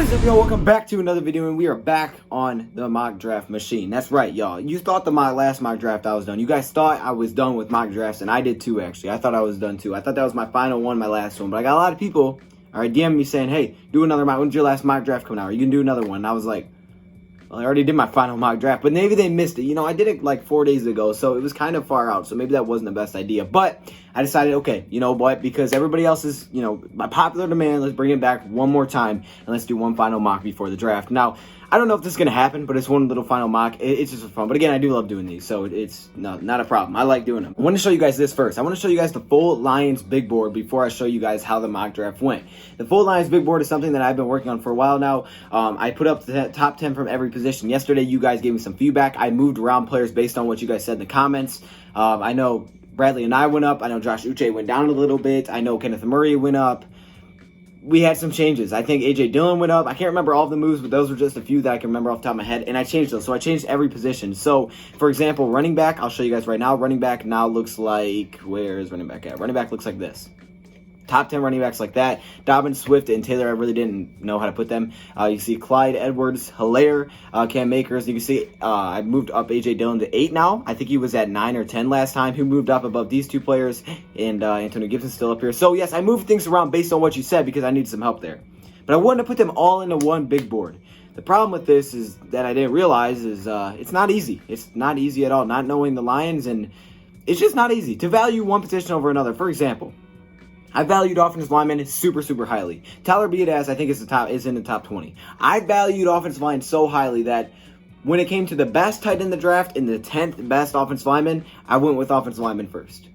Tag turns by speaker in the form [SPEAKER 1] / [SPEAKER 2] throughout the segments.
[SPEAKER 1] What is up, y'all? Welcome back to another video, and we are back on the mock draft machine. That's right, y'all. You thought the last mock draft I was done. You guys thought I was done with mock drafts, and I did too, actually. I thought I was done too. I thought that was my final one, my last one. But I got a lot of people, DM me saying, hey, do another mock. When's your last mock draft coming out? Are you going to do another one? And I was like, well, I already did my final mock draft, but maybe they missed it. You know, I did it like 4 days ago, so it was kind of far out, so maybe that wasn't the best idea. But I decided, okay, you know what, because everybody else is, you know, by popular demand, let's bring it back one more time, and let's do one final mock before the draft. Now, I don't know if this is going to happen, but it's one little final mock. It's just for fun. But again, I do love doing these, so it's not a problem. I like doing them. I want to show you guys this first. I want to show you guys the full Lions big board before I show you guys how the mock draft went. The full Lions big board is something that I've been working on for a while now. I put up the top 10 from every position. Yesterday, you guys gave me some feedback. I moved around players based on what you guys said in the comments. I know Bradley and I went up. I know Josh Uche went down a little bit. I know Kenneth Murray went up. We had some changes. I think A.J. Dillon went up. I can't remember all of the moves, but those were just a few that I can remember off the top of my head, and I changed those. So I changed every position. So, for example, running back, I'll show you guys right now. Running back now looks like, where is running back at? Running back looks like this. Top 10 running backs like that. Dobbins, Swift, and Taylor, I really didn't know how to put them. You see Clyde, Edwards, Hilaire, Cam Makers. You can see I moved up A.J. Dillon to 8 now. I think he was at 9 or 10 last time. He moved up above these two players, and Antonio Gibson's still up here. So, yes, I moved things around based on what you said because I needed some help there. But I wanted to put them all into one big board. The problem with this is that I didn't realize is it's not easy. It's not easy at all, not knowing the Lions, and it's just not easy to value one position over another. For example, I valued offensive linemen super highly. Tyler Biadasz, I think, is in the top 20. I valued offensive line so highly that when it came to the best tight end in the draft and the 10th best offensive lineman, I went with offensive linemen first.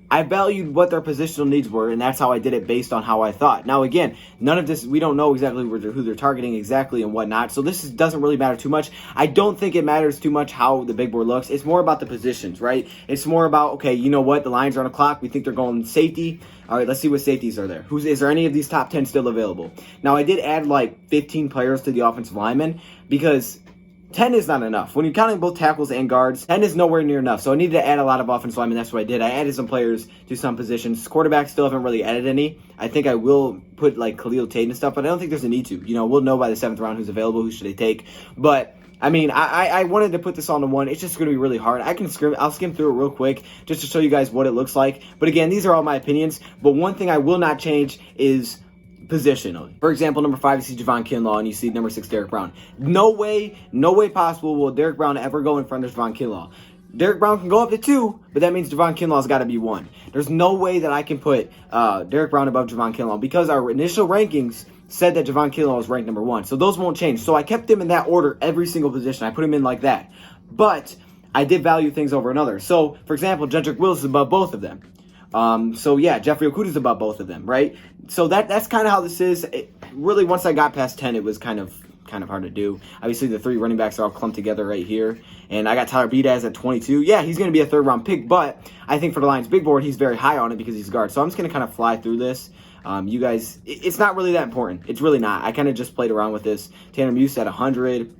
[SPEAKER 1] I valued what their positional needs were, and that's how I did it based on how I thought. Now, again, none of this, we don't know exactly who they're targeting exactly and whatnot, so this doesn't really matter too much. I don't think it matters too much how the big board looks. It's more about the positions, right? It's more about, okay, you know what? The Lions are on a clock. We think they're going safety. All right, let's see what safeties are there. Is there any of these top 10 still available? Now, I did add like 15 players to the offensive linemen because 10 is not enough. When you're counting both tackles and guards, 10 is nowhere near enough. So I needed to add a lot of offensive linemen. That's what I did. I added some players to some positions. Quarterbacks still haven't really added any. I think I will put like Khalil Tate and stuff, but I don't think there's a need to. You know, we'll know by the 7th round who's available, who should they take. But I mean, I wanted to put this on to one. It's just going to be really hard. I'll skim through it real quick just to show you guys what it looks like. But again, these are all my opinions. But one thing I will not change is position. For example, number 5, you see Javon Kinlaw, and you see number 6, Derrick Brown. No way possible will Derrick Brown ever go in front of Javon Kinlaw. Derrick Brown can go up to 2, but that means Javon Kinlaw's got to be 1. There's no way that I can put Derrick Brown above Javon Kinlaw because our initial rankings said that Javon Kinlaw was ranked number 1. So those won't change. So I kept them in that order every single position. I put him in like that. But I did value things over another. So, for example, Jedrick Wills is above both of them. So yeah, Jeffrey Okudah's above both of them, right? So that's kind of how this is. Really, once I got past 10, it was kind of hard to do. Obviously, the 3 running backs are all clumped together right here. And I got Tyler Biadasz at 22. Yeah, he's going to be a 3rd round pick, but I think for the Lions big board, he's very high on it because he's guard. So I'm just going to kind of fly through this. You guys, it's not really that important. It's really not. I kind of just played around with this. Tanner Muse at 100.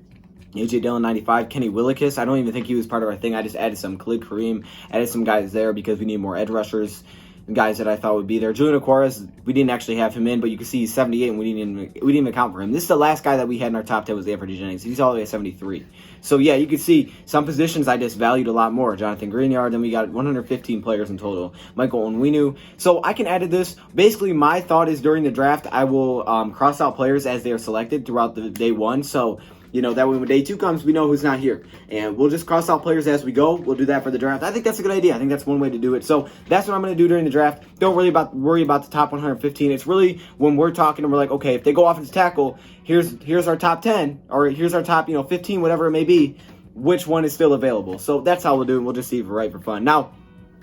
[SPEAKER 1] A.J. Dillon, 95. Kenny Willekes, I don't even think he was part of our thing. I just added some Khalid Kareem, added some guys there because we need more edge rushers, guys that I thought would be there. Julian Okwara, we didn't actually have him in, but you can see he's 78, and we didn't even account for him. This is the last guy that we had in our top 10 was Anthony Jennings. He's all the way at 73. So, yeah, you can see some positions I just valued a lot more. Jonathan Greenyard, then we got 115 players in total. Michael Onwenu. So, I can edit this. Basically, my thought is during the draft, I will cross out players as they are selected throughout the day 1. So, you know, that way when day 2 comes, we know who's not here. And we'll just cross out players as we go. We'll do that for the draft. I think that's a good idea. I think that's one way to do it. So that's what I'm going to do during the draft. Don't worry about the top 115. It's really when we're talking and we're like, okay, if they go offensive tackle, here's our top 10, or here's our top, 15, whatever it may be. Which one is still available? So that's how we'll do it. We'll just see if we're right for fun. Now,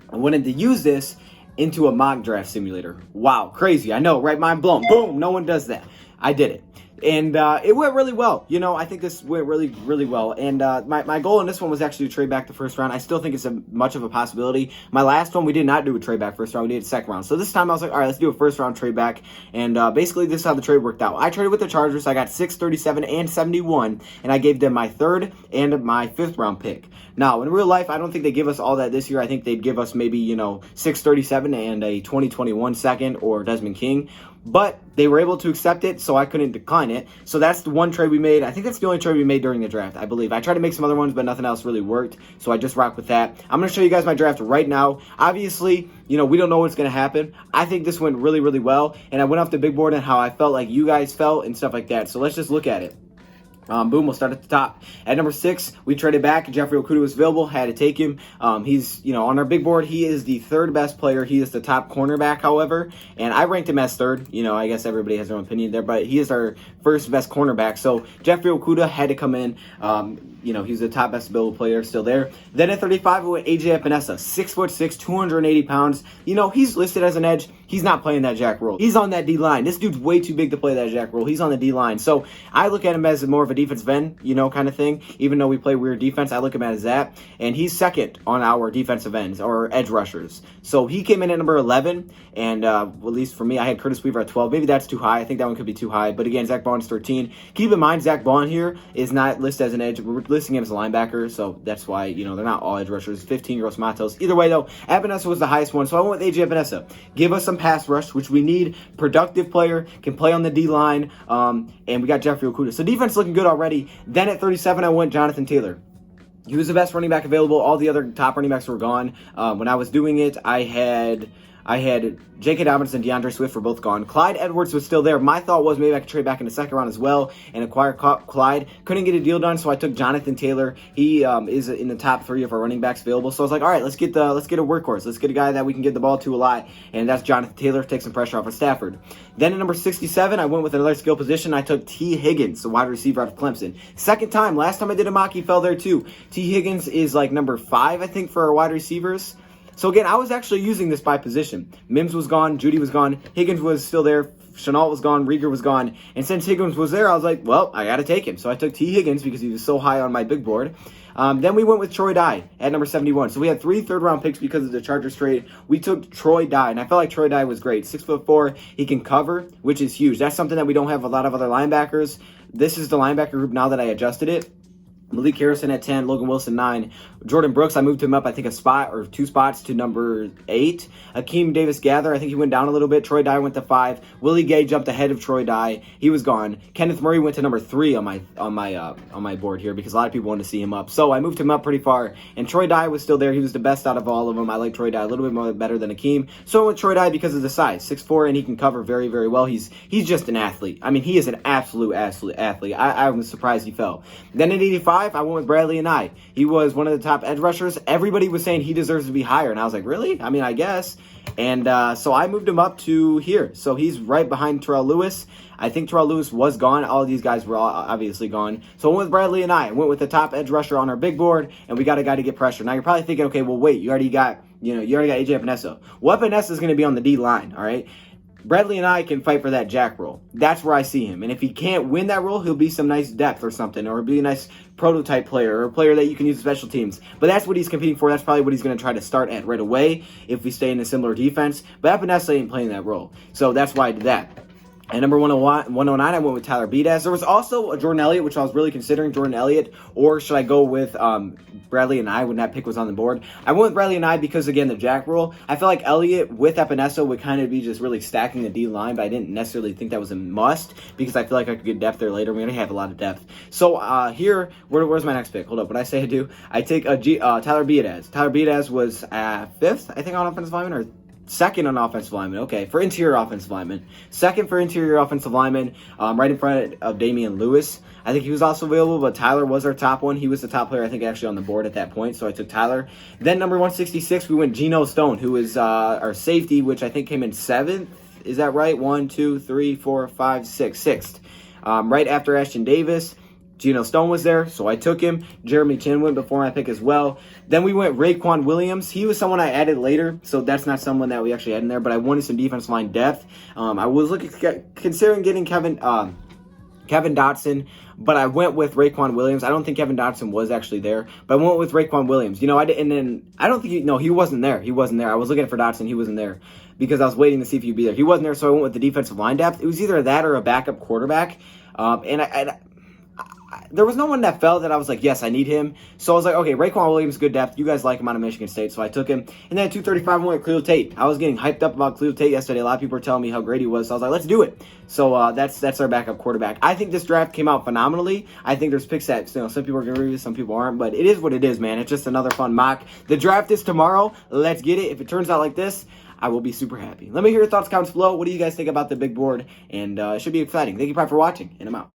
[SPEAKER 1] I wanted to use this into a mock draft simulator. Wow, crazy. I know, right? Mind blown. Boom. No one does that. I did it. And it went really well. I think this went really well. And my goal in this one was actually to trade back the 1st round. I still think it's much of a possibility. My last one, we did not do a trade back 1st round. We did a 2nd round. So this time I was like, all right, let's do a 1st round trade back. And basically this is how the trade worked out. I traded with the Chargers. I got 6, 37, and 71. And I gave them my 3rd and my 5th round pick. Now, in real life, I don't think they give us all that this year. I think they'd give us maybe, 637 and a 2021 second or Desmond King. but they were able to accept it, so I couldn't decline it. So that's the one trade we made. I think that's the only trade we made during the draft, I believe. I tried to make some other ones, but nothing else really worked, so I just rocked with that. I'm going to show you guys my draft right now. Obviously, you know, we don't know what's going to happen. I think this went really, really well, and I went off the big board and how I felt like you guys felt and stuff like that. So let's just look at it. Boom, we'll start at the top. At number 6, we traded back. Jeffrey Okudah was available, had to take him. He's, you know, on our big board, he is the 3rd best player. He is the top cornerback, however, and I ranked him as 3rd. You know, I guess everybody has their own opinion there, but he is our 1st best cornerback. So Jeffrey Okudah had to come in. You know, he's the top best available player still there. Then at 35, we went AJ Epinesa, 6'6", 280 pounds. You know, he's listed as an edge. He's not playing that jack role. He's on that D-line. This dude's way too big to play that jack role. He's on the D-line. So I look at him as more of a defensive end, you know, kind of thing. Even though we play weird defense, I look at him as that. And he's 2nd on our defensive ends, or edge rushers. So he came in at number 11. And at least for me, I had Curtis Weaver at 12. Maybe that's too high. I think that one could be too high. But again, Zach Baun's 13. Keep in mind, Zach Baun here is not listed as an edge. We're listing him as a linebacker. So that's why, you know, they're not all edge rushers. 15 Gross Matos. Either way, though, Epinesa was the highest one. So I went with AJ Epinesa. Give us some pass rush, which we need. Productive player, can play on the D-line, and we got Jeffrey Okudah. So defense looking good already. Then at 37, I went Jonathan Taylor. He was the best running back available. All the other top running backs were gone. When I was doing it, I had J.K. Dobbins and DeAndre Swift were both gone. Clyde Edwards was still there. My thought was maybe I could trade back in the 2nd round as well and acquire Clyde. Couldn't get a deal done, so I took Jonathan Taylor. He is in the top 3 of our running backs available. So I was like, all right, let's get a workhorse. Let's get a guy that we can get the ball to a lot, and that's Jonathan Taylor. Take some pressure off of Stafford. Then at number 67, I went with another skill position. I took T. Higgins, the wide receiver out of Clemson. 2nd time. Last time I did a mock, he fell there too. T. Higgins is like number 5, I think, for our wide receivers. So again, I was actually using this by position. Mims was gone, Judy was gone, Higgins was still there, Chenault was gone, Rieger was gone, and since Higgins was there, I was like, well, I got to take him. So I took T. Higgins because he was so high on my big board. Then we went with Troy Dye at number 71. So we had 3 third-round picks because of the Chargers trade. We took Troy Dye, and I felt like Troy Dye was great. 6'4", he can cover, which is huge. That's something that we don't have a lot of other linebackers. This is the linebacker group now that I adjusted it. Malik Harrison at 10, Logan Wilson 9. Jordan Brooks, I moved him up, I think, a spot or 2 spots to number 8. Akeem Davis-Gather, I think he went down a little bit. Troy Dye went to 5. Willie Gay jumped ahead of Troy Dye. He was gone. Kenneth Murray went to number 3 on my board here because a lot of people wanted to see him up. So I moved him up pretty far. And Troy Dye was still there. He was the best out of all of them. I like Troy Dye a little bit more better than Akeem. So I went Troy Dye because of the size, 6'4", and he can cover very, very well. He's just an athlete. I mean, he is an absolute athlete. I was surprised he fell. Then at 85, I went with Bradley Anae. He was one of the top edge rushers. Everybody was saying he deserves to be higher, and I was like, really? I mean, I guess. And so I moved him up to here. So he's right behind Terrell Lewis. I think Terrell Lewis was gone. All of these guys were obviously gone. So I went with Bradley Anae. I went with the top edge rusher on our big board, and we got a guy to get pressure. Now you're probably thinking, okay, well, wait, you already got AJ Epinesa. Well, Epinesa is going to be on the D line, all right? Bradley Anae can fight for that jack role. That's where I see him. And if he can't win that role, he'll be some nice depth or something, or be a nice prototype player, or a player that you can use in special teams. But that's what he's competing for. That's probably what he's going to try to start at right away if we stay in a similar defense. But Epinesa ain't playing that role. So that's why I did that. At number 109, I went with Tyler Beedaz. There was also a Jordan Elliott, which I was really considering Jordan Elliott, or should I go with Bradley Anae when that pick was on the board? I went with Bradley Anae because, again, the jack rule. I feel like Elliott with Epinesa would kind of be just really stacking the D-line, but I didn't necessarily think that was a must because I feel like I could get depth there later. We already have a lot of depth. So here, where's my next pick? Hold up. What I say I do? I take Tyler Beedaz. Tyler Beedaz was 5th, I think, on offensive lineman, or 2nd on offensive lineman. Okay, for interior offensive lineman. 2nd for interior offensive lineman, right in front of Damian Lewis. I think he was also available, but Tyler was our top one. He was the top player, I think, actually on the board at that point, so I took Tyler. Then number 166, we went Geno Stone, who is our safety, which I think came in 7th. Is that right? 1, 2, 3, 4, 5, 6. 6th. Right after Ashton Davis. Geno Stone was there, so I took him. Jeremy Chin went before my pick as well. Then we went Raekwon Williams. He was someone I added later, so that's not someone that we actually had in there, but I wanted some defensive line depth. I was considering getting Kevin Dotson, but I went with Raekwon Williams. I don't think Kevin Dotson was actually there, but I went with Raekwon Williams. He wasn't there. He wasn't there. I was looking for Dotson. He wasn't there because I was waiting to see if he'd be there. He wasn't there, so I went with the defensive line depth. It was either that or a backup quarterback, and there was no one that fell that I was like, yes, I need him. So I was like, okay, Raekwon Williams, good depth. You guys like him out of Michigan State, so I took him. And then at 235, I went Khalil Tate. I was getting hyped up about Khalil Tate yesterday. A lot of people were telling me how great he was, so I was like, let's do it. So that's our backup quarterback. I think this draft came out phenomenally. I think there's picks that some people are going to agree with, some people aren't, but it is what it is, man. It's just another fun mock. The draft is tomorrow. Let's get it. If it turns out like this, I will be super happy. Let me hear your thoughts, comments below. What do you guys think about the big board? And it should be exciting. Thank you, Pride, for watching, and I'm out.